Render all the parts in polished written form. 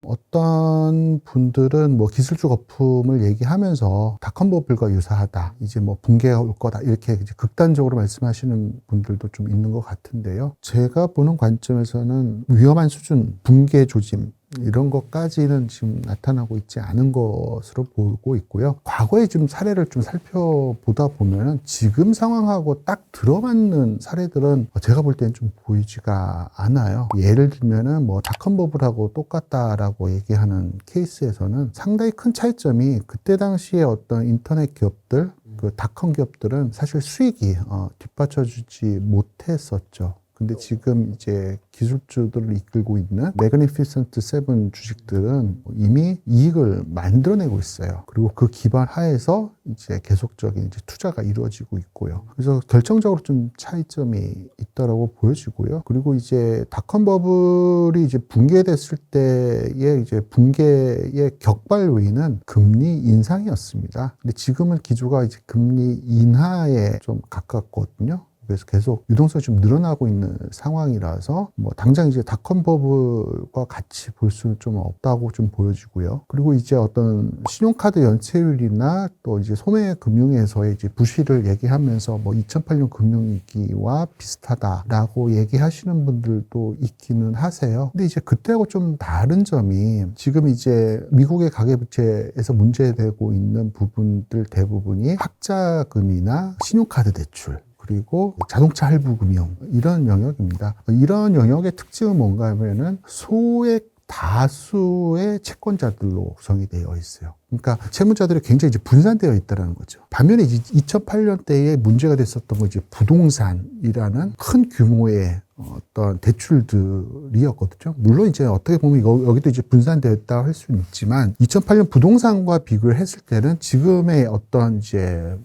어떤 분들은 뭐 기술주 거품을 얘기하면서 닷컴 버블과 유사하다. 이제 뭐 붕괴가 올 거다. 이렇게 이제 극단적으로 말씀하시는 분들도 좀 있는 것 같은데요. 제가 보는 관점에서는 위험한 수준, 붕괴 조짐, 이런 것까지는 지금 나타나고 있지 않은 것으로 보고 있고요. 과거의 좀 사례를 좀 살펴보다 보면은 지금 상황하고 딱 들어맞는 사례들은 제가 볼 때는 좀 보이지가 않아요. 예를 들면은 뭐 닷컴 버블하고 똑같다라고 얘기하는 케이스에서는 상당히 큰 차이점이 그때 당시에 어떤 인터넷 기업들, 그 닷컴 기업들은 사실 수익이 뒷받쳐주지 못했었죠. 근데 지금 이제 기술주들을 이끌고 있는 매그니피센트 세븐 주식들은 이미 이익을 만들어내고 있어요. 그리고 그 기반 하에서 이제 계속적인 이제 투자가 이루어지고 있고요. 그래서 결정적으로 좀 차이점이 있다라고 보여지고요. 그리고 이제 닷컴 버블이 이제 붕괴됐을 때의 이제 붕괴의 격발 요인은 금리 인상이었습니다. 근데 지금은 기조가 이제 금리 인하에 좀 가깝거든요. 그래서 계속 유동성이 좀 늘어나고 있는 상황이라서 뭐 당장 이제 닷컴 버블과 같이 볼 수는 좀 없다고 좀 보여지고요. 그리고 이제 어떤 신용카드 연체율이나 또 이제 소매 금융에서의 이제 부실을 얘기하면서 뭐 2008년 금융위기와 비슷하다라고 얘기하시는 분들도 있기는 하세요. 근데 이제 그때하고 좀 다른 점이 지금 이제 미국의 가계부채에서 문제되고 있는 부분들 대부분이 학자금이나 신용카드 대출, 그리고 자동차 할부 금융, 이런 영역입니다. 이런 영역의 특징은 뭔가 하면은 소액 다수의 채권자들로 구성이 되어 있어요. 그러니까 채무자들이 굉장히 이제 분산되어 있다는 거죠. 반면에 이제 2008년대에 문제가 됐었던 건 이제 부동산이라는 큰 규모의 어떤 대출들이었거든요. 물론 이제 어떻게 보면 여기도 이제 분산되어 있다 할 수는 있지만 2008년 부동산과 비교를 했을 때는 지금의 어떤 이제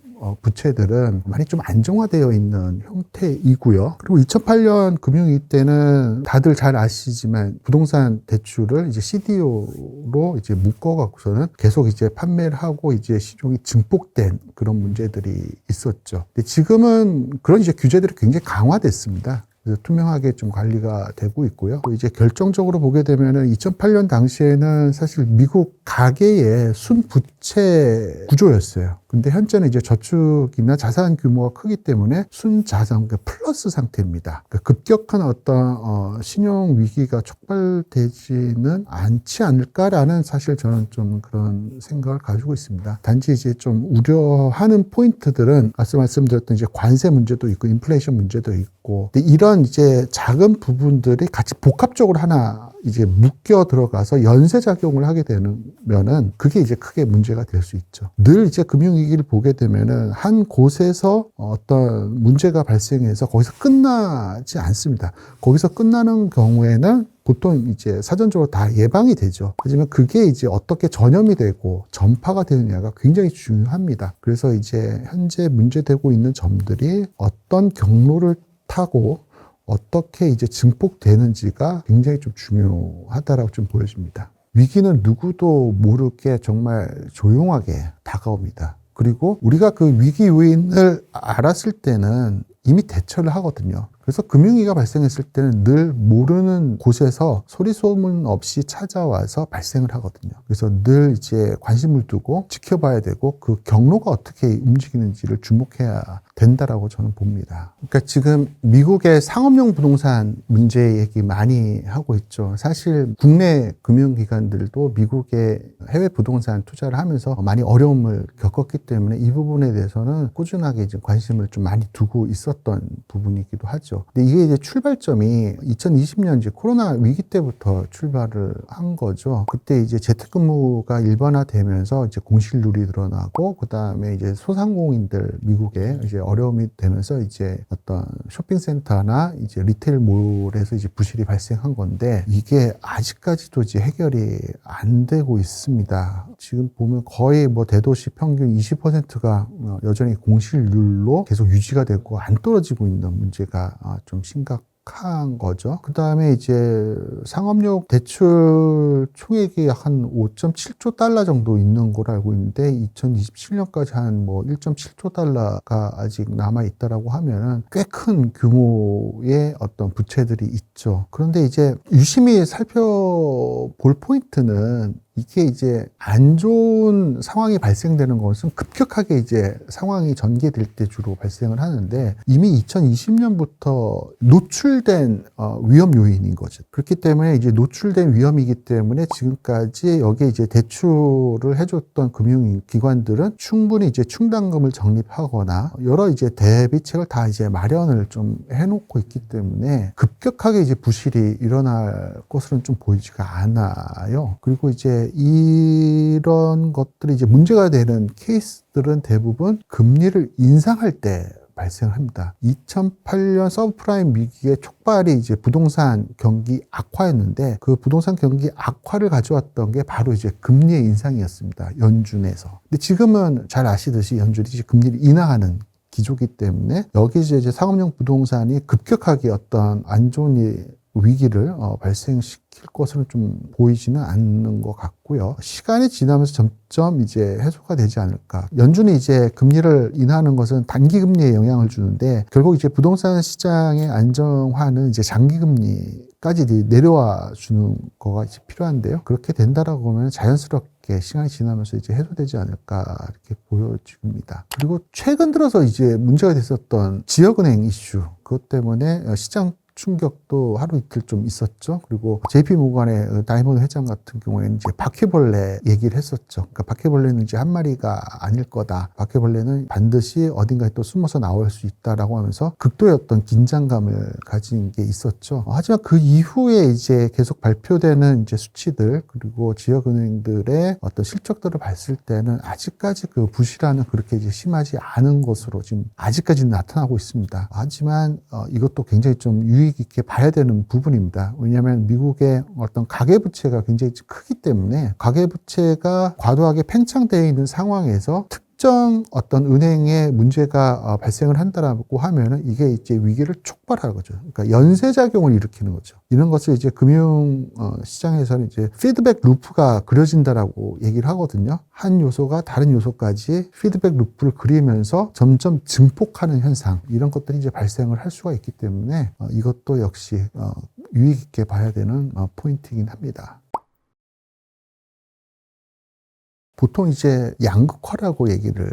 부채들은 많이 좀 안정화되어 있는 형태이고요. 그리고 2008년 금융위기 때는 다들 잘 아시지만 부동산 대출을 이제 CDO로 이제 묶어갖고서는 계속 이제 판매를 하고 이제 시중이 증폭된 그런 문제들이 있었죠. 근데 지금은 그런 이제 규제들이 굉장히 강화됐습니다. 그래서 투명하게 좀 관리가 되고 있고요. 또 이제 결정적으로 보게 되면은 2008년 당시에는 사실 미국 가계의 순부채 구조였어요. 근데 현재는 이제 저축이나 자산 규모가 크기 때문에 순자산, 플러스 상태입니다. 그러니까 급격한 어떤 신용 위기가 촉발되지는 않지 않을까라는 사실 저는 좀 그런 생각을 가지고 있습니다. 단지 이제 좀 우려하는 포인트들은 앞서 말씀드렸던 이제 관세 문제도 있고 인플레이션 문제도 있고, 근데 이런 이제 작은 부분들이 같이 복합적으로 하나 이제 묶여 들어가서 연쇄 작용을 하게 되면은 그게 이제 크게 문제가 될 수 있죠. 늘 이제 금융위기를 보게 되면은 한 곳에서 어떤 문제가 발생해서 거기서 끝나지 않습니다. 거기서 끝나는 경우에는 보통 이제 사전적으로 다 예방이 되죠. 하지만 그게 이제 어떻게 전염이 되고 전파가 되느냐가 굉장히 중요합니다. 그래서 이제 현재 문제되고 있는 점들이 어떤 경로를 타고 어떻게 이제 증폭되는지가 굉장히 좀 중요하다라고 좀 보여집니다. 위기는 누구도 모르게 정말 조용하게 다가옵니다. 그리고 우리가 그 위기 요인을 알았을 때는 이미 대처를 하거든요. 그래서 금융위기가 발생했을 때는 늘 모르는 곳에서 소리소문 없이 찾아와서 발생을 하거든요. 그래서 늘 이제 관심을 두고 지켜봐야 되고 그 경로가 어떻게 움직이는지를 주목해야 된다라고 저는 봅니다. 그러니까 지금 미국의 상업용 부동산 문제 얘기 많이 하고 있죠. 사실 국내 금융기관들도 미국의 해외 부동산 투자를 하면서 많이 어려움을 겪었기 때문에 이 부분에 대해서는 꾸준하게 이제 관심을 좀 많이 두고 있었던 부분이기도 하죠. 근데 이게 이제 출발점이 2020년 이제 코로나 위기 때부터 출발을 한 거죠. 그때 이제 재택근무가 일반화되면서 이제 공실률이 늘어나고 그다음에 이제 소상공인들 미국에 이제 어려움이 되면서 이제 어떤 쇼핑센터나 이제 리테일몰에서 이제 부실이 발생한 건데 이게 아직까지도 이제 해결이 안 되고 있습니다. 지금 보면 거의 뭐 대도시 평균 20%가 여전히 공실률로 계속 유지가 되고 안 떨어지고 있는 문제가 좀 심각합니다. 급격한 거죠. 그 다음에 이제 상업용 대출 총액이 한 5.7조 달러 정도 있는 걸로 알고 있는데 2027년까지 한 뭐 1.7조 달러가 아직 남아 있다라고 하면은 꽤 큰 규모의 어떤 부채들이 있죠. 그런데 이제 유심히 살펴볼 포인트는 이게 이제 안 좋은 상황이 발생되는 것은 급격하게 이제 상황이 전개될 때 주로 발생을 하는데 이미 2020년부터 노출된 위험 요인인 거죠. 그렇기 때문에 이제 노출된 위험이기 때문에 지금까지 여기에 이제 대출을 해줬던 금융기관들은 충분히 이제 충당금을 적립하거나 여러 이제 대비책을 다 이제 마련을 좀 해놓고 있기 때문에 급격하게 이제 부실이 일어날 것으로는 좀 보이지가 않아요. 그리고 이제 이런 것들이 이제 문제가 되는 케이스들은 대부분 금리를 인상할 때 발생합니다. 2008년 서브프라임 위기의 촉발이 이제 부동산 경기 악화였는데 그 부동산 경기 악화를 가져왔던 게 바로 이제 금리의 인상이었습니다. 연준에서. 근데 지금은 잘 아시듯이 연준이 이제 금리를 인하하는 기조기 때문에 여기 이제 상업용 부동산이 급격하게 어떤 안 좋은 위기를 발생시킬 것으로 좀 보이지는 않는 것 같고요. 시간이 지나면서 점점 이제 해소가 되지 않을까. 연준이 이제 금리를 인하하는 것은 단기 금리에 영향을 주는데 결국 이제 부동산 시장의 안정화는 이제 장기 금리까지 내려와 주는 거가 이제 필요한데요. 그렇게 된다라고 보면 자연스럽게 시간이 지나면서 이제 해소되지 않을까 이렇게 보여집니다. 그리고 최근 들어서 이제 문제가 됐었던 지역은행 이슈, 그것 때문에 시장 충격도 하루 이틀 좀 있었죠. 그리고 JP모건의 다이먼드 회장 같은 경우에는 이제 바퀴벌레 얘기를 했었죠. 그러니까 바퀴벌레는 이제 한 마리가 아닐 거다. 바퀴벌레는 반드시 어딘가에 또 숨어서 나올 수 있다라고 하면서 극도의 어떤 긴장감을 가진 게 있었죠. 하지만 그 이후에 이제 계속 발표되는 이제 수치들 그리고 지역은행들의 어떤 실적들을 봤을 때는 아직까지 그 부실화는 그렇게 이제 심하지 않은 것으로 지금 아직까지는 나타나고 있습니다. 하지만 이것도 굉장히 좀 유의 있게 봐야 되는 부분입니다. 왜냐하면 미국의 어떤 가계부채가 굉장히 크기 때문에 가계부채가 과도하게 팽창되어 있는 상황에서 특정 어떤 은행에 문제가 발생을 한다라고 하면은 이게 이제 위기를 촉발하는 거죠. 그러니까 연쇄작용을 일으키는 거죠. 이런 것을 이제 금융 시장에서는 이제 피드백 루프가 그려진다라고 얘기를 하거든요. 한 요소가 다른 요소까지 피드백 루프를 그리면서 점점 증폭하는 현상, 이런 것들이 이제 발생을 할 수가 있기 때문에 이것도 역시 유의 깊게 봐야 되는 포인트이긴 합니다. 보통 이제 양극화라고 얘기를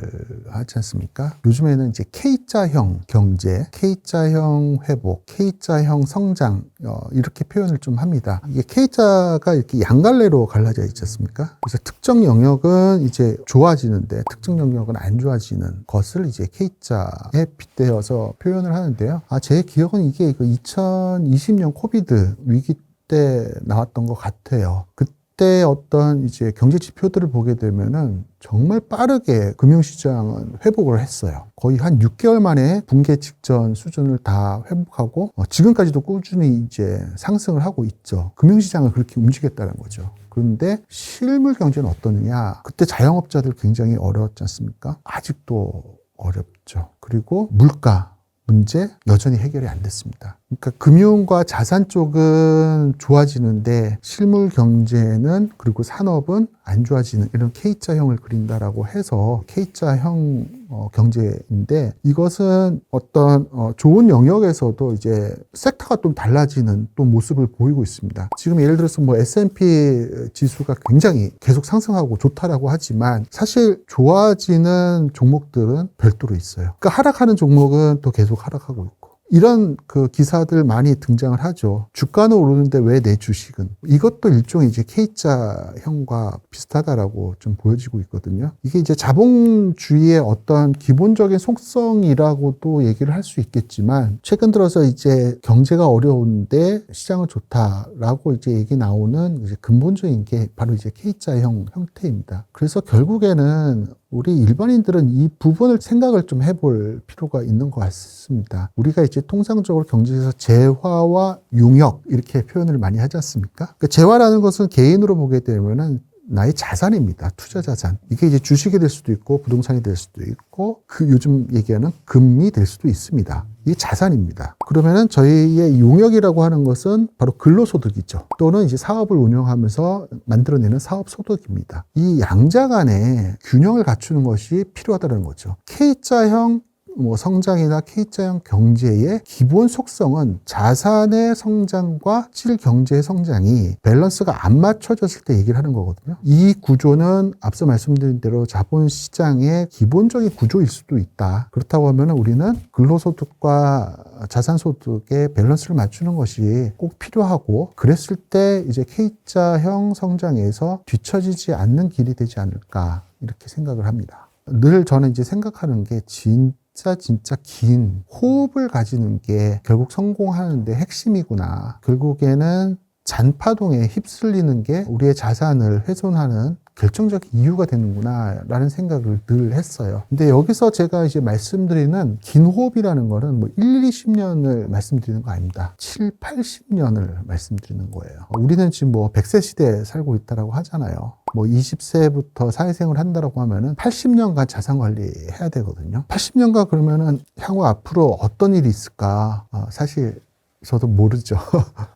하지 않습니까? 요즘에는 이제 K자형 경제, K자형 회복, K자형 성장, 이렇게 표현을 좀 합니다. 이게 K자가 이렇게 양갈래로 갈라져 있지 않습니까? 그래서 특정 영역은 이제 좋아지는데 특정 영역은 안 좋아지는 것을 이제 K자에 빗대어서 표현을 하는데요. 제 기억은 이게 2020년 코비드 위기 때 나왔던 것 같아요. 그때 어떤 이제 경제 지표들을 보게 되면은 정말 빠르게 금융시장은 회복을 했어요. 거의 한 6개월 만에 붕괴 직전 수준을 다 회복하고 지금까지도 꾸준히 이제 상승을 하고 있죠. 금융시장을 그렇게 움직였다는 거죠. 그런데 실물 경제는 어떠느냐? 그때 자영업자들 굉장히 어려웠지 않습니까? 아직도 어렵죠. 그리고 물가 문제 여전히 해결이 안 됐습니다. 그러니까 금융과 자산 쪽은 좋아지는데 실물 경제는 그리고 산업은 안 좋아지는 이런 K자형을 그린다라고 해서 K자형 경제인데 이것은 어떤 좋은 영역에서도 이제 섹터가 좀 달라지는 또 모습을 보이고 있습니다. 지금 예를 들어서 뭐 S&P 지수가 굉장히 계속 상승하고 좋다라고 하지만 사실 좋아지는 종목들은 별도로 있어요. 그러니까 하락하는 종목은 또 계속 하락하고 있고. 이런 그 기사들 많이 등장을 하죠. 주가는 오르는데 왜 내 주식은? 이것도 일종의 이제 K자형과 비슷하다라고 좀 보여지고 있거든요. 이게 이제 자본주의의 어떤 기본적인 속성이라고도 얘기를 할 수 있겠지만, 최근 들어서 이제 경제가 어려운데 시장은 좋다라고 이제 얘기 나오는 이제 근본적인 게 바로 이제 K자형 형태입니다. 그래서 결국에는 우리 일반인들은 이 부분을 생각을 좀 해볼 필요가 있는 것 같습니다. 우리가 이제 통상적으로 경제에서 재화와 융역 이렇게 표현을 많이 하지 않습니까? 그러니까 재화라는 것은 개인으로 보게 되면은 나의 자산입니다. 투자 자산. 이게 이제 주식이 될 수도 있고 부동산이 될 수도 있고 그 요즘 얘기하는 금이 될 수도 있습니다. 이게 자산입니다. 그러면은 저희의 용역이라고 하는 것은 바로 근로소득이죠. 또는 이제 사업을 운영하면서 만들어내는 사업소득입니다. 이 양자 간의 균형을 갖추는 것이 필요하다는 거죠. K자형 성장이나 K자형 경제의 기본 속성은 자산의 성장과 실 경제의 성장이 밸런스가 안 맞춰졌을 때 얘기를 하는 거거든요. 이 구조는 앞서 말씀드린 대로 자본시장의 기본적인 구조일 수도 있다. 그렇다고 하면 우리는 근로소득과 자산소득의 밸런스를 맞추는 것이 꼭 필요하고, 그랬을 때 이제 K자형 성장에서 뒤처지지 않는 길이 되지 않을까, 이렇게 생각을 합니다. 늘 저는 이제 생각하는 게 진짜 긴 호흡을 가지는 게 결국 성공하는 데 핵심이구나. 결국에는 잔파동에 휩쓸리는 게 우리의 자산을 훼손하는 결정적인 이유가 되는구나 라는 생각을 늘 했어요. 근데 여기서 제가 이제 말씀드리는 긴 호흡이라는 거는 뭐 1, 20년을 말씀드리는 거 아닙니다. 7, 80년을 말씀드리는 거예요. 우리는 지금 뭐 100세 시대에 살고 있다라고 하잖아요. 뭐 20세부터 사회생활을 한다라고 하면은 80년간 자산 관리해야 되거든요. 80년간 그러면은 향후 앞으로 어떤 일이 있을까? 사실 저도 모르죠.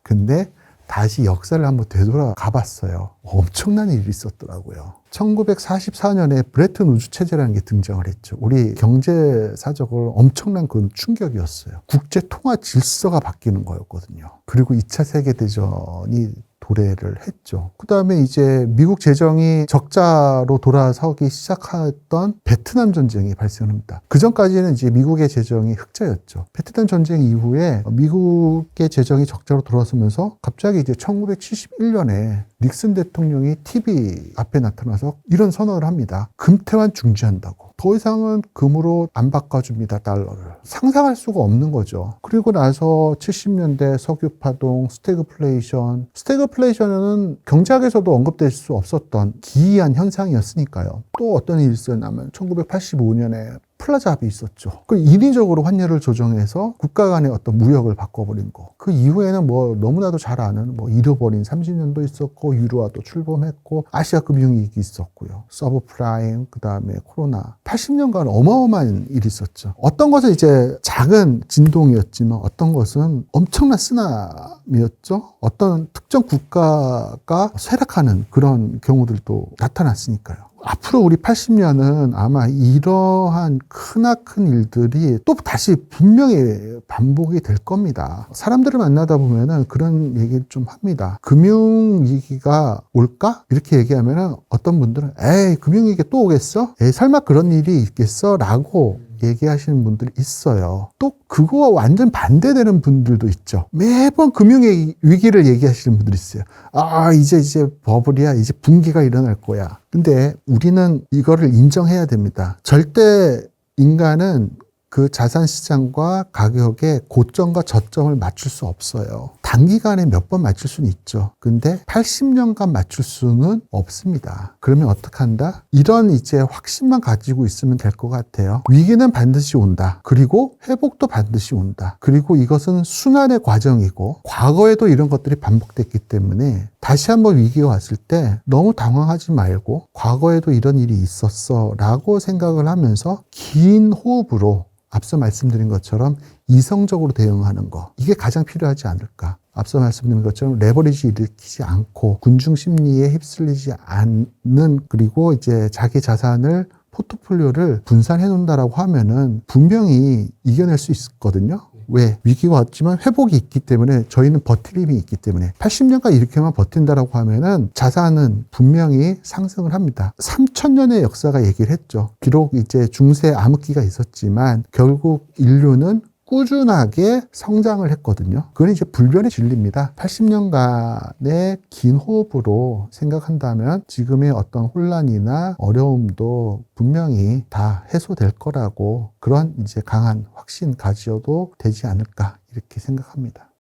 근데 다시 역사를 한번 되돌아가 봤어요. 엄청난 일이 있었더라고요. 1944년에 브레튼 우주 체제라는 게 등장을 했죠. 우리 경제사적으로 엄청난 그 충격이었어요. 국제 통화 질서가 바뀌는 거였거든요. 그리고 2차 세계대전이 도래를 했죠. 그 다음에 이제 미국 재정이 적자로 돌아서기 시작했던 베트남 전쟁이 발생합니다. 그 전까지는 이제 미국의 재정이 흑자였죠. 베트남 전쟁 이후에 미국의 재정이 적자로 돌아서면서 갑자기 이제 1971년에 닉슨 대통령이 TV 앞에 나타나서 이런 선언을 합니다. 금태환 중지한다고. 더 이상은 금으로 안 바꿔줍니다, 달러를. 상상할 수가 없는 거죠. 그리고 나서 70년대 석유파동, 스태그플레이션. 스태그플레이션은 경제학에서도 언급될 수 없었던 기이한 현상이었으니까요. 또 어떤 일이 있었냐면 1985년에 플라자 합의 있었죠. 그 인위적으로 환율을 조정해서 국가 간의 어떤 무역을 바꿔버린 거. 그 이후에는 뭐 너무나도 잘 아는 뭐 잃어버린 30년도 있었고, 유로화도 출범했고, 아시아 금융위기 있었고요. 서브프라임, 그 다음에 코로나. 80년간 어마어마한 일이 있었죠. 어떤 것은 이제 작은 진동이었지만 어떤 것은 엄청난 쓰나미였죠. 어떤 특정 국가가 쇠락하는 그런 경우들도 나타났으니까요. 앞으로 우리 80년은 아마 이러한 크나큰 일들이 또 다시 분명히 반복이 될 겁니다. 사람들을 만나다 보면은 그런 얘기를 좀 합니다. 금융위기가 올까? 이렇게 얘기하면은 어떤 분들은 에이, 금융위기 또 오겠어? 에이, 설마 그런 일이 있겠어? 라고 얘기하시는 분들이 있어요. 또 그거와 완전 반대되는 분들도 있죠. 매번 금융위기를 얘기하시는 분들이 있어요. 아, 이제 버블이야. 이제 붕괴가 일어날 거야. 근데 우리는 이거를 인정해야 됩니다. 절대 인간은 그 자산시장과 가격의 고점과 저점을 맞출 수 없어요. 단기간에 몇 번 맞출 수는 있죠. 근데 80년간 맞출 수는 없습니다. 그러면 어떡한다? 이런 이제 확신만 가지고 있으면 될 것 같아요. 위기는 반드시 온다. 그리고 회복도 반드시 온다. 그리고 이것은 순환의 과정이고, 과거에도 이런 것들이 반복됐기 때문에 다시 한번 위기가 왔을 때 너무 당황하지 말고, 과거에도 이런 일이 있었어 라고 생각을 하면서 긴 호흡으로 앞서 말씀드린 것처럼 이성적으로 대응하는 거, 이게 가장 필요하지 않을까. 앞서 말씀드린 것처럼 레버리지 일으키지 않고 군중 심리에 휩쓸리지 않는, 그리고 이제 자기 자산을 포트폴리오를 분산해 놓는다라고 하면은 분명히 이겨낼 수 있거든요. 왜? 위기가 왔지만 회복이 있기 때문에, 저희는 버틸 힘이 있기 때문에 80년간 이렇게만 버틴다라고 하면은 자산은 분명히 상승을 합니다. 3000년의 역사가 얘기를 했죠. 비록 이제 중세 암흑기가 있었지만 결국 인류는 꾸준하게 성장을 했거든요. 그건 이제 불변의 진리입니다. 80년간의 긴 호흡으로 생각한다면 지금의 어떤 혼란이나 어려움도 분명히 다 해소될 거라고, 그런 이제 강한 확신 가지어도 되지 않을까, 이렇게 생각합니다.